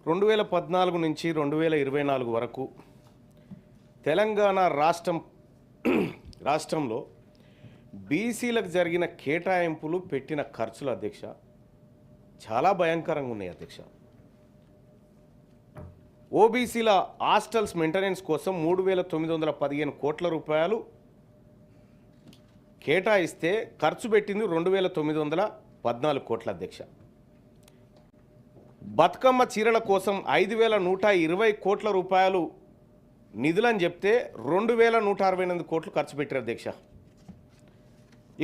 2014 నుంచి 2024 వరకు తెలంగాణ రాష్ట్రంలో బీసీలకు జరిగిన కేటాయింపులు పెట్టిన ఖర్చులు అధ్యక్ష చాలా భయంకరంగా ఉన్నాయి అధ్యక్ష. ఓబీసీల హాస్టల్స్ మెయింటెనెన్స్ కోసం 3,915 కోట్ల రూపాయలు కేటాయిస్తే ఖర్చు పెట్టింది 2,914 కోట్ల అధ్యక్ష. బతుకమ్మ చీరల కోసం 5,120 కోట్ల రూపాయలు నిధులని చెప్తే 2,168 కోట్లు ఖర్చు పెట్టారు అధ్యక్ష.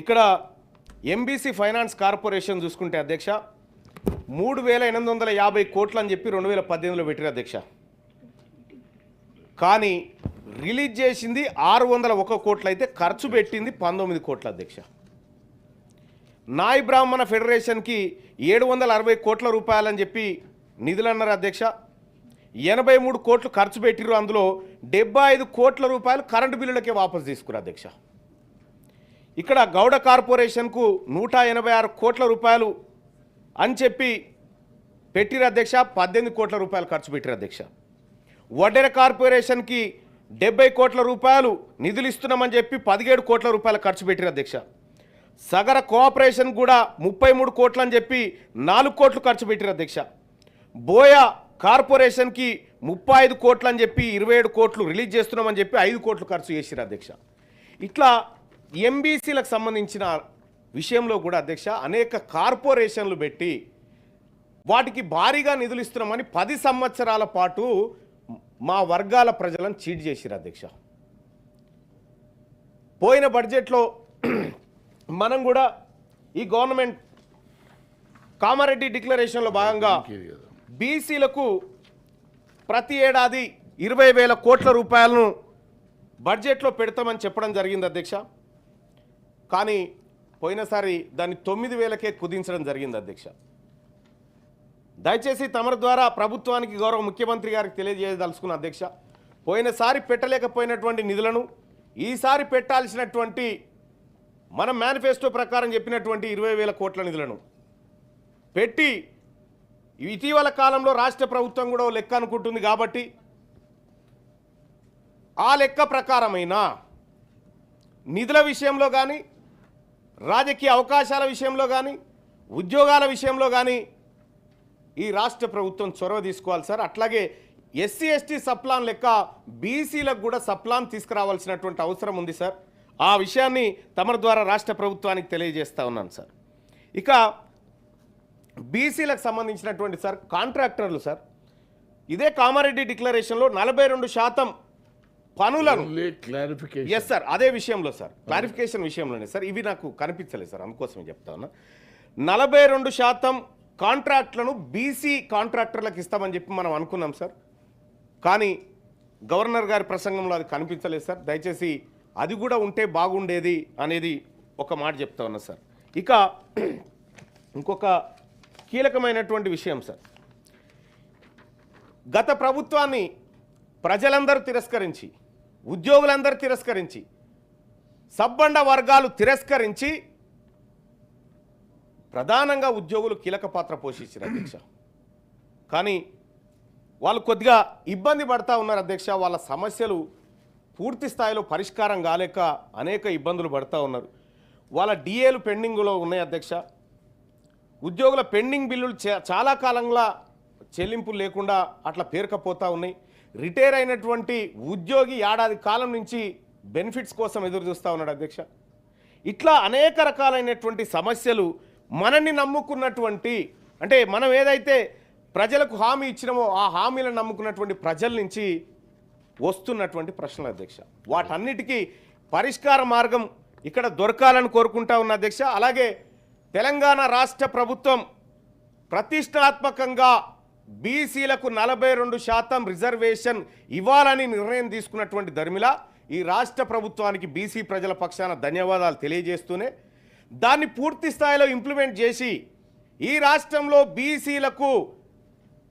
ఇక్కడ ఎంబీసీ ఫైనాన్స్ కార్పొరేషన్ చూసుకుంటే అధ్యక్ష 3,850 కోట్లు అని చెప్పి 2018లో పెట్టారు అధ్యక్ష. కానీ రిలీజ్ చేసింది 601 కోట్లు అయితే ఖర్చు పెట్టింది 19 కోట్ల అధ్యక్ష. నాయ్ బ్రాహ్మణ ఫెడరేషన్కి 760 కోట్ల రూపాయలని చెప్పి నిధులు అన్నారు అధ్యక్ష. 83 కోట్లు ఖర్చు పెట్టిరు. అందులో 75 కోట్ల రూపాయలు కరెంటు బిల్లులకే వాపసు తీసుకున్నారు అధ్యక్ష. ఇక్కడ గౌడ కార్పొరేషన్కు 186 కోట్ల రూపాయలు అని చెప్పి పెట్టిరు అధ్యక్ష. 18 కోట్ల రూపాయలు ఖర్చు పెట్టిరు అధ్యక్ష. వడ్డెర కార్పొరేషన్కి 70 కోట్ల రూపాయలు నిధులు ఇస్తున్నామని చెప్పి 17 కోట్ల రూపాయలు ఖర్చు పెట్టిరు అధ్యక్ష. సగర కోఆపరేషన్ కూడా 33 కోట్లు అని చెప్పి 4 కోట్లు ఖర్చు పెట్టిరు అధ్యక్ష. బోయా కార్పొరేషన్కి 35 కోట్లు అని చెప్పి 27 కోట్లు రిలీజ్ చేస్తున్నామని చెప్పి 5 కోట్లు ఖర్చు చేసిరు అధ్యక్ష. ఇట్లా ఎంబీసీలకు సంబంధించిన విషయంలో కూడా అధ్యక్ష అనేక కార్పొరేషన్లు పెట్టి వాటికి భారీగా నిధులు ఇస్తున్నామని 10 సంవత్సరాల పాటు మా వర్గాల ప్రజలను చీట్ చేసిరు అధ్యక్ష. పోయిన బడ్జెట్లో మనం కూడా ఈ గవర్నమెంట్ కామారెడ్డి డిక్లరేషన్లో భాగంగా బీసీలకు ప్రతి ఏడాది 20,000 కోట్ల రూపాయలను బడ్జెట్లో పెడతామని చెప్పడం జరిగింది అధ్యక్ష. కానీ పోయినసారి దాన్ని 9,000కే కుదించడం జరిగింది అధ్యక్ష. దయచేసి తమరి ద్వారా ప్రభుత్వానికి గౌరవ ముఖ్యమంత్రి గారికి తెలియజేయదలుచుకున్న అధ్యక్ష, పోయినసారి పెట్టలేకపోయినటువంటి నిధులను ఈసారి పెట్టాల్సినటువంటి మన మేనిఫెస్టో ప్రకారం చెప్పినటువంటి 20,000 కోట్ల నిధులను పెట్టి ఇటీవల కాలంలో రాష్ట్ర ప్రభుత్వం కూడా లెక్క అనుకుంటుంది కాబట్టి ఆ లెక్క ప్రకారమైన నిధుల విషయంలో కానీ రాజకీయ అవకాశాల విషయంలో కానీ ఉద్యోగాల విషయంలో కానీ ఈ రాష్ట్ర ప్రభుత్వం చొరవ తీసుకోవాలి సార్. అట్లాగే ఎస్సీ ఎస్టీ సప్లాన్ లెక్క బీసీలకు కూడా సప్లాన్ తీసుకురావాల్సినటువంటి అవసరం ఉంది సార్. ఆ విషయాన్ని తమ ద్వారా రాష్ట్ర ప్రభుత్వానికి తెలియజేస్తా ఉన్నాను సార్. ఇక బీసీలకు సంబంధించినటువంటి సార్ కాంట్రాక్టర్లు సార్ ఇదే కామారెడ్డి డిక్లరేషన్లో 42% పనులను ఎస్ సార్ అదే విషయంలో సార్ క్లారిఫికేషన్ విషయంలోనే సార్ ఇవి నాకు కనిపించలేదు సార్, అందుకోసమే చెప్తా ఉన్నా. 42% కాంట్రాక్ట్లను బీసీ కాంట్రాక్టర్లకు ఇస్తామని చెప్పి మనం అనుకున్నాం సార్. కానీ గవర్నర్ గారి ప్రసంగంలో అది కనిపించలేదు సార్. దయచేసి అది కూడా ఉంటే బాగుండేది అనేది ఒక మాట చెప్తా ఉన్నా సార్. ఇక ఇంకొక కీలకమైనటువంటి విషయం సార్, గత ప్రభుత్వాన్ని ప్రజలందరూ తిరస్కరించి ఉద్యోగులందరూ తిరస్కరించి సబ్బండ వర్గాలు తిరస్కరించి ప్రధానంగా ఉద్యోగులు కీలక పాత్ర పోషించారు అధ్యక్ష. కానీ వాళ్ళు కొద్దిగా ఇబ్బంది పడతా ఉన్నారు అధ్యక్ష. వాళ్ళ సమస్యలు పూర్తి స్థాయిలో పరిష్కారం కాలేక అనేక ఇబ్బందులు పడతా ఉన్నారు. వాళ్ళ డిఏలు పెండింగ్లో ఉన్నాయి అధ్యక్ష. ఉద్యోగుల పెండింగ్ బిల్లులు చాలా కాలంగా చెల్లింపులు లేకుండా అట్లా పేరుకపోతూ ఉన్నాయి. రిటైర్ అయినటువంటి ఉద్యోగి ఏడాది కాలం నుంచి బెనిఫిట్స్ కోసం ఎదురు చూస్తూ ఉన్నాడు అధ్యక్ష. ఇట్లా అనేక రకాలైనటువంటి సమస్యలు మనల్ని నమ్ముకున్నటువంటి అంటే మనం ఏదైతే ప్రజలకు హామీ ఇచ్చినామో ఆ హామీలను నమ్ముకున్నటువంటి ప్రజల నుంచి వస్తున్నటువంటి ప్రశ్నలు అధ్యక్ష. వాటన్నిటికీ పరిష్కార మార్గం ఇక్కడ దొరకాలని కోరుకుంటా ఉన్న అధ్యక్ష. అలాగే తెలంగాణ రాష్ట్ర ప్రభుత్వం ప్రతిష్టాత్మకంగా బీసీలకు 42% రిజర్వేషన్ ఇవ్వాలని నిర్ణయం తీసుకున్నటువంటి ధర్మిలా ఈ రాష్ట్ర ప్రభుత్వానికి బీసీ ప్రజల పక్షాన ధన్యవాదాలు తెలియజేస్తూనే దాన్ని పూర్తి స్థాయిలో ఇంప్లిమెంట్ చేసి ఈ రాష్ట్రంలో బీసీలకు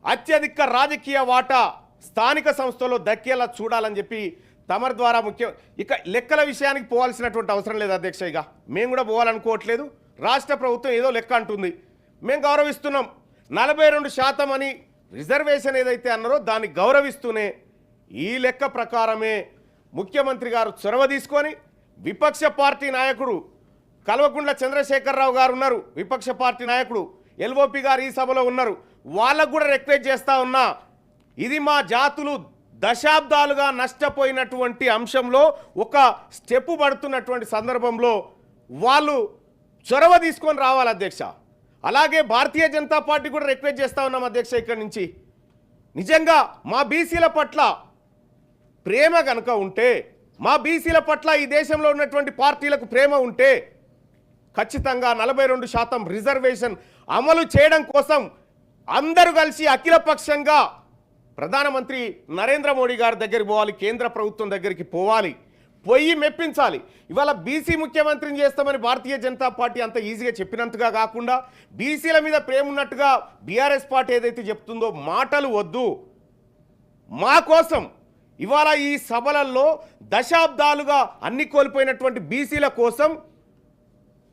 అత్యధిక రాజకీయ వాటా స్థానిక సంస్థల్లో దక్కేలా చూడాలని చెప్పి తమరి ద్వారా ఇక లెక్కల విషయానికి పోవాల్సినటువంటి అవసరం లేదు అధ్యక్ష. ఇక మేము కూడా పోవాలనుకోవట్లేదు. రాష్ట్ర ప్రభుత్వం ఏదో లెక్క అంటుంది, మేము గౌరవిస్తున్నాం. 42% అని రిజర్వేషన్ ఏదైతే అన్నారో దాన్ని గౌరవిస్తూనే ఈ లెక్క ప్రకారమే ముఖ్యమంత్రి గారు చొరవ తీసుకొని విపక్ష పార్టీ నాయకుడు కల్వకుంట్ల చంద్రశేఖరరావు గారు ఉన్నారు, విపక్ష పార్టీ నాయకుడు ఎల్ఓపి గారు ఈ సభలో ఉన్నారు, వాళ్ళకు కూడా రిక్వెస్ట్ చేస్తా ఉన్నా, ఇది మా జాతులు దశాబ్దాలుగా నష్టపోయినటువంటి అంశంలో ఒక స్టెప్ పడుతున్నటువంటి సందర్భంలో వాళ్ళు చొరవ తీసుకొని రావాలి అధ్యక్ష. అలాగే భారతీయ జనతా పార్టీ కూడా రిక్వెస్ట్ చేస్తా ఉన్నాం అధ్యక్ష, ఇక్కడి నుంచి నిజంగా మా బీసీల పట్ల ప్రేమ కనుక ఉంటే, మా బీసీల పట్ల ఈ దేశంలో ఉన్నటువంటి పార్టీలకు ప్రేమ ఉంటే ఖచ్చితంగా 42% రిజర్వేషన్ అమలు చేయడం కోసం అందరూ కలిసి అఖిలపక్షంగా ప్రధానమంత్రి నరేంద్ర మోడీ గారి దగ్గరికి పోవాలి, కేంద్ర ప్రభుత్వం దగ్గరికి పోవాలి, పోయి మెప్పించాలి. ఇవాళ బీసీ ముఖ్యమంత్రిని చేస్తామని భారతీయ జనతా పార్టీ అంత ఈజీగా చెప్పినంతగా కాకుండా బీసీల మీద ప్రేమ ఉన్నట్టుగా బీఆర్ఎస్ పార్టీ ఏదైతే చెప్తుందో మాటలు వద్దు. మా కోసం ఇవాళ ఈ సభలలో దశాబ్దాలుగా అన్ని కోల్పోయినటువంటి బీసీల కోసం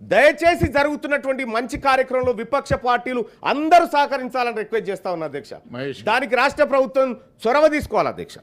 దయచేసి జరుగుతున్నటువంటి మంచి కార్యక్రమంలో విపక్ష పార్టీలు అందరూ సహకరించాలని రిక్వెస్ట్ చేస్తా ఉన్నా అధ్యక్ష. దానికి రాష్ట్ర ప్రభుత్వం చొరవ తీసుకోవాలి అధ్యక్ష.